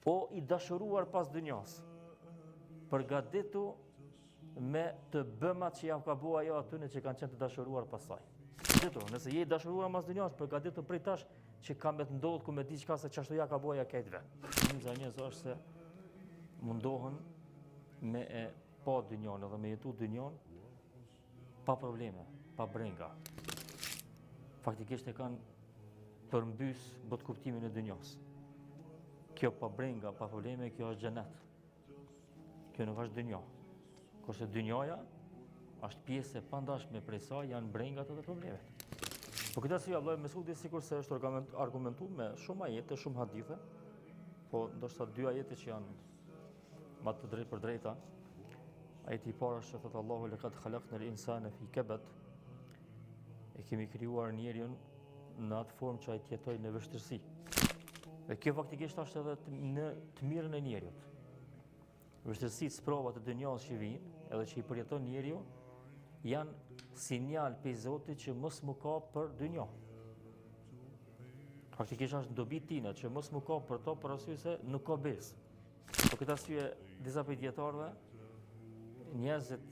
O i dashuruar pas dynjas, përgatitu me të bëmat që ja ka bua ajo atyne që kanë qenë të dashuruar pas saj. Nëse je i dashuruar mas dynjas, përgatitu prej tash që ka me të ndodhë ku me di qka se qashtu ja ka bua ja kejtve. Shumica e njerëzve është se mundohen me e pa dynjan edhe me jetu dynjan pa probleme, pa brenga. Faktikisht e kanë përmbys bot kuptimin e dynjas. Kjo pa brenga, pa probleme, kjo është xhenet. Kjo nuk është dynja. Kurse dynjaja është pjesë e pandashme prej saj, janë brengat edhe problemet. Po këtë arsye Allahu Mesudi sikurse është argumentuar me shumë ajete, shumë hadithe, po ndoshta dy ajete që janë më të drejtë për drejta. Ajeti i parë është thotë Allahu laqad khalaqnal insana fi kabad. E kemi krijuar njeriun në atë formë që ai të jetojë në vështirësi. Dhe kjo faktikisht është edhe në të mirën e njeriut. Vështirësitë, provat e dynjas që vijnë, edhe që i përjeton njeriu, janë sinjal për Zotit që mos mu ka për dynja. Faktikisht është dobi tina që mos mu ka për to për arsye se nuk ka besë. Po këtë arsye disa prej dietarëve, njerëzit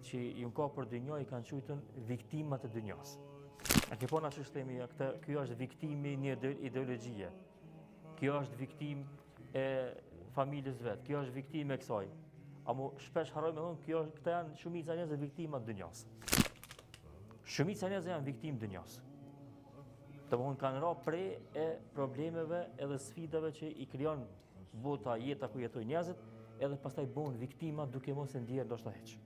që i ka për dynja i kanë quajtur viktimat e dynjas. A ke pona që shtemi, kjo është viktimi një ideologjie. Kjo është viktim e familjes vet, kjo është viktim e kësaj. Amo shpesh harrojmë thonë këta janë shumica e njerëzve viktima të dynjas. Shumica e njerëzve janë viktim të dynjas. Domthonë kanë ra prej e problemeve edhe sfidave që i krijon bota, jeta ku jetojnë njerëzit, edhe pastaj bëhen viktima duke mos e ndier ndoshta hiç.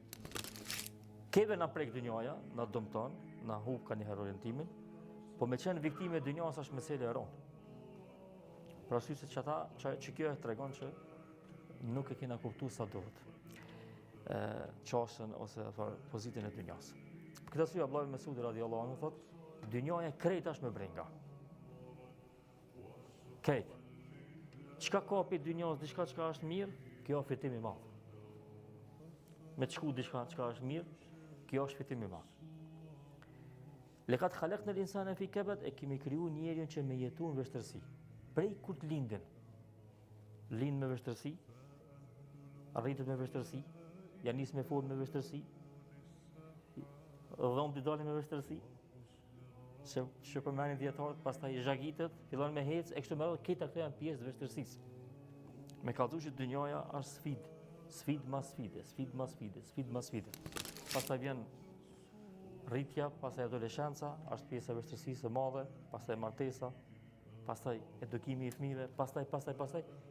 Keve na prek dynjaja, na dëmton, na hub kanë një orientimin, po me qenë viktime e dynjas është meselë e rëndë. Për arsye se që kjo e tregon që nuk e kena kuptu sa duhet qashen ose pozitën e dynjas. Për këtë arsye Abdullah ibn Mesudi radhiyallahu anhu thotë, dynjaja krejt është me brenga. Krejt. Çka ka pi dynjas, diçka çka është mirë, kjo është fitim i madh. Me të shku diçka çka është mirë, kjo është fitim i madh. Laqad khalaqnal insana fi kabad, e kemi kriju njeriun që me jetu në vështirësi. Prej kur të lindin, lind me vështirësi, arritet me vështirësi, ja nis me fol me vështirësi, dhom të dalin me vështirësi, që përmenin dietarët, pastaj zhagitet, fillon me hec, e kështu me radhë, këta këto janë pjesë të vështirësisë. Me kallëzu që dynjaja është sfidë, sfidë mas sfide, sfidë mas sfide, sfidë mas sfide. Pastaj vjen rritja, pastaj adoleshenca, është pjesë e vështirësisë së madhe, pastaj martesa, pastaj edukimi i fëmijëve, pastaj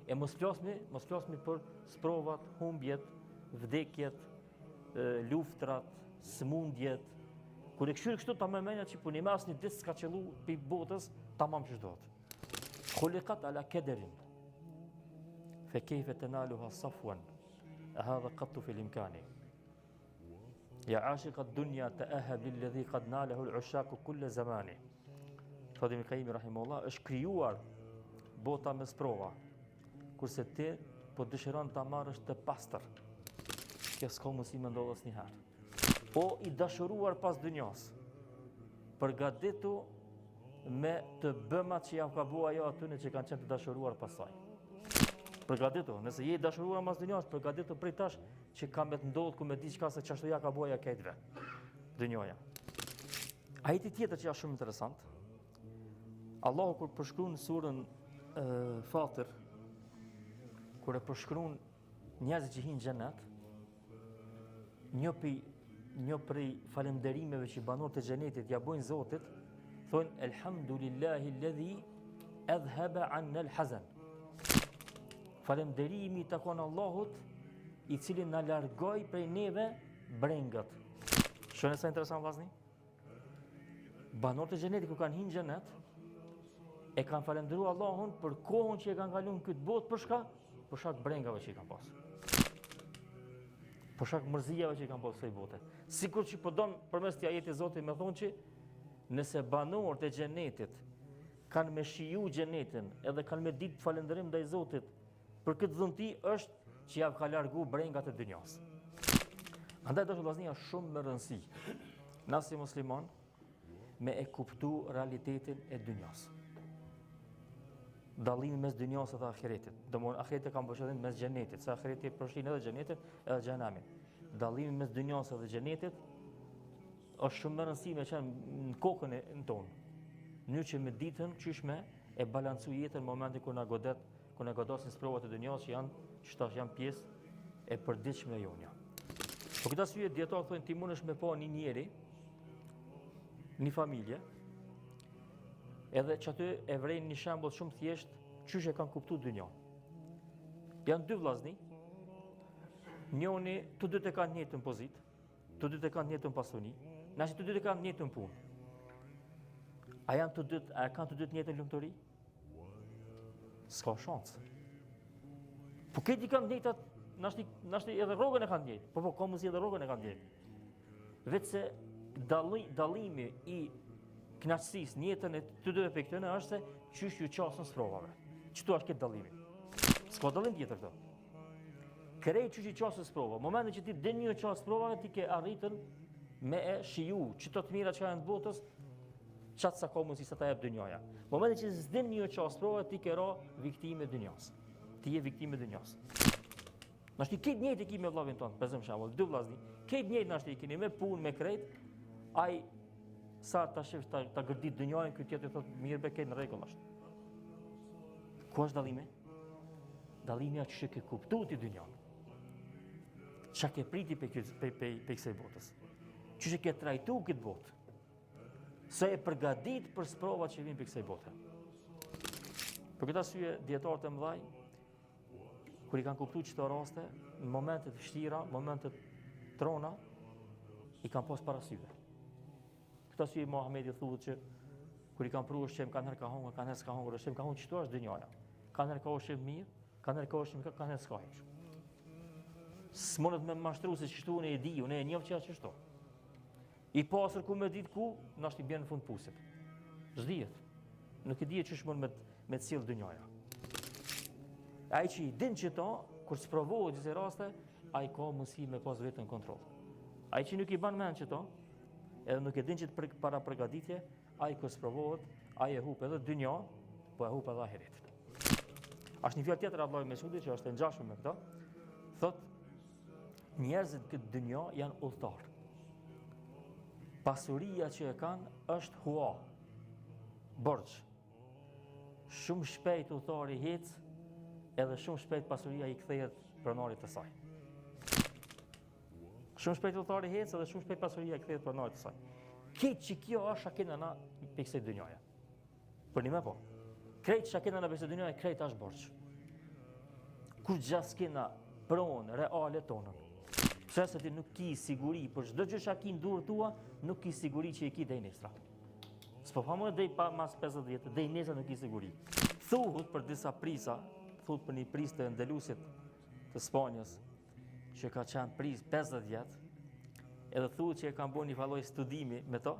e mos flasmi për sprovat, humbjet, vdekjet, luftrat, smundjet. Kur e këshyr kështu ta më menja që puni me asnjë ditë s'ka qellu pi botës, tamam që ç'dohet. Khuliqat ala kadarin. Fa kayfa tanaluha safwan? Hadha qattu fi al-imkani. Ya ashiq ad-dunya ta'ahab lilladhi qad nalahu al-ushaq kull zamani. Thotë Ibn Qayyim rahimahullah, është krijuar bota me sprova, kurse ti po dëshiron ta marrësh të pastër. Kjo s'ka mundësi me ndodh asnjëherë. O i dashuruar pas dynjas, përgatitu me të bëmat që ja ka bua ajo atyne që kanë qenë të dashuruar pas saj. Përgatitu, nëse je i dashuruar mas dynjas, përgatitu prej tash që ka me të ndodh ku me di çka se qashtu ja ka bua ja kejtve. Dynjaja. Ajeti tjetër që është shumë interesant. Allahu kur përshkruan surën Fatir, kur e përshkruan njerëzit që hinë xhenet, një prej falënderimeve që banorët e xhenetit ja bojnë Zotit, thonë elhamdulillahi alladhi adhhaba 'anna al-hazan. Falënderimi takon Allahut, i cili na largoi prej neve brengat. Shone sa interesant vllazni? Banorët e xhenetit kur kanë hinë xhenet, e kanë falendëruar Allahun për kohën që e kanë kaluar në këtë botë, për shkak? Për shkak brengave që i kanë pasur. Për shkak mërzijave që i kanë pasur kësaj bote. Sikur që po don përmes këtij ajeti Zoti më thonë që nëse banorët e xhenetit kanë me shiju xhenetin, edhe kanë me ditë falënderim ndaj Zotit, për këtë dhunti është që ja ka largu brengat e dynjas. Andaj do të vllaznia shumë me rëndësi. Na si musliman me e kuptu realitetin e dynjas. dallimi mes dynjas dhe ahiretit. Domthonë ahireti ka mbështetjen mes xhenetit, se ahireti përfshin edhe xhenetin edhe xhenemin. Dallimi mes dynjas dhe xhenetit është shumë më rëndësishme që në kokën e tonë. Mënyrë që me ditën qysh me e balancu jetën në momentin kur na godasin provat e dynjas që janë pjesë e përditshme e jonja. Po këtë arsye dietarët thonë ti mundesh me pa një njeri, një familje, edhe që aty e vrejnë një shembull shumë thjesht qysh e kanë kuptuar dynjan. Janë dy vllazni, njëri të dy të kanë një njëjtën pozitë, të dy të kanë një njëjtën pasuni, nëse të dy të kanë një njëjtën punë. A kanë të dy të njëjtën lumturi? S'ka shans. Po këti kanë njëjtat, nashti edhe rrogën e kanë njëjtë, po ka mundësi edhe rrogën e kanë njëjtë. Vetë se dallimi i kënaqësisë në jetën e të dyve për këtyre është se qysh ju qasën sprovave. Çto është këtë dallimi? S'ka dallim tjetër këto. Krej qysh i qasën sprova. Momentin që ti din një qasë sprovave, ti ke arritën me e shiju çto të mira që janë të botës, çat sa ka mundësi sa ta jap dynjaja. Momentin që s'din një qasë sprova, ti ke ra viktime dynjas. Ti je viktime dynjas. Nashti këtë njëjtë i kemi me vllavin tonë, për shembull, dy vllazni. Këtë njëjtë nashti i keni me punë, me krejt, ai sa ta shef ta gërdit dynjajën, ky tjetër thotë mirë be këtë në rregull është. Ku është dallimi? Dallimi është që ke kuptuar ti dynjan. Çka ke priti pe kësaj botës. Çu që ke trajtu këtë botë. Sa e përgatit për sprovat që vinë për kësaj bote. Për këtë arsye dietarët e mëdhaj, kur i kanë kuptuar çdo raste, në momente të vështira, momente trona, i kanë pas parasysh. Këtë arsye Muhamedi thotë që kur i kanë pruar shem kanë herë ka hungur, kanë herë s'ka hungur, shem ka hungur çto është dynjaja. Kanë herë ka ushqim mirë, kanë herë ka ushqim mirë, kanë herë s'ka hiç. S'mundet me mashtru se çështu unë e di, unë e njoh që është çështu. I pasur ku me ditë ku, nashti bjen në fund pusit. S'dihet. Nuk e dihet ç'është mund me të sill dynjaja. Ai që i din që to, kur sprovohet disa raste, ai ka mundësi me pas vetën kontroll. Ai që nuk i ban mend që to, edhe nuk e din që para përgatitje, ai kur sprovohet, ai e hup edhe dynja, po e hup edhe ahiretin. Është një fjalë tjetër Allahu Mesudi që është e ngjashme me këtë. Thot njerëzit këtë dynja janë udhëtar. Pasuria që e kanë është hua, borxh. Shumë shpejt udhëtari hec, edhe shumë shpejt pasuria i kthehet pronarit të saj. Shumë shpejt udhëtari hec, edhe shumë shpejt pasuria i kthehet pronarit të saj. Këtë që kjo është akena na për kësaj dynjaje. Për një me po. Krejt që akena na për kësaj dynjaje, krejt është borxh. Kur gjas kena pronë reale tonën. Pse se ti nuk ki siguri për çdo gjë që ki në durë tua, nuk ki siguri që i ki deri nesër. S'po famë deri pas 50 vjetë, deri nesër nuk ki siguri. Thuhet për disa prisa, thuhet për një pris të Andalusit të Spanjës, që ka qenë pris 50 vjet, edhe thuhet që e kanë bërë një valloj studimi me to,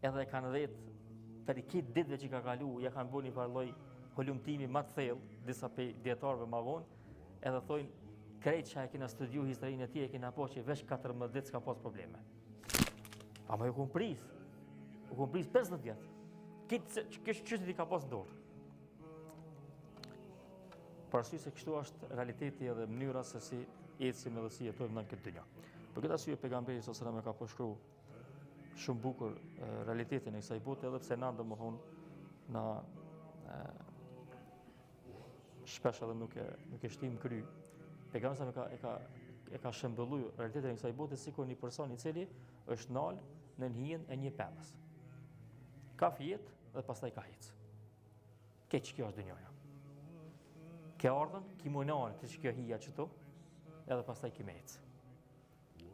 edhe kanë dhënë për këtë ditëve që ka kalu, ja kanë bërë një valloj holumtimi më të thellë, disa prej dietarëve më vonë, edhe thonë krejt që e kena studiu historinë e tij e kena po që veç 14 ditë s'ka pas probleme. Ama ju kun pris 50 vjet. Këtë çështë i ka pas dorë. Parasysh se kështu është realiteti edhe mënyra se si ecim edhe si jetojmë në këtë dynjë. Për këtë arsye pejgamberi sallallahu alajhi wasallam ka përshkruar shumë bukur realitetin e kësaj bote, edhe pse na domthonë na shpesh edhe nuk e shtim kry. Pejgamberi e ka shembulluar realitetin e kësaj bote sikur një person i cili është nal në hijen e një pemës. Ka fjet dhe pastaj ka hic. Keq kjo është dynjaja. Ke ardhën, ki mundohen të që kjo hija qëto, edhe pastaj ki me ec.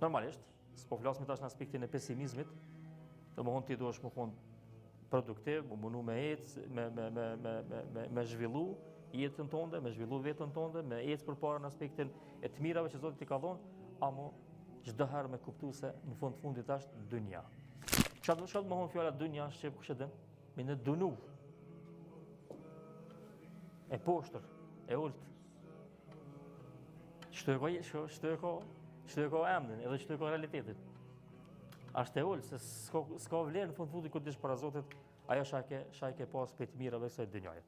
Normalisht, s'po flasim tash në aspektin e pesimizmit, domthonë ti duhesh më konë produktiv, më munu me ec, me zhvillu jetën tënde, me zhvillu vetën tënde, me ec përpara në aspektin e të mirave që Zoti t'i ka dhënë, ama çdo herë me kuptu se në fundit është dynja. Çfarë do të thonë fjala dynja, shqip kush e din? Me në dunu. E poshtër, e ult. Çto e ka emrin, edhe çto e ka realitetin. Është e ult se s'ka vlerë në fundit kur dish para Zotit, ajo shajke pas për të mirave kësaj dynjaje.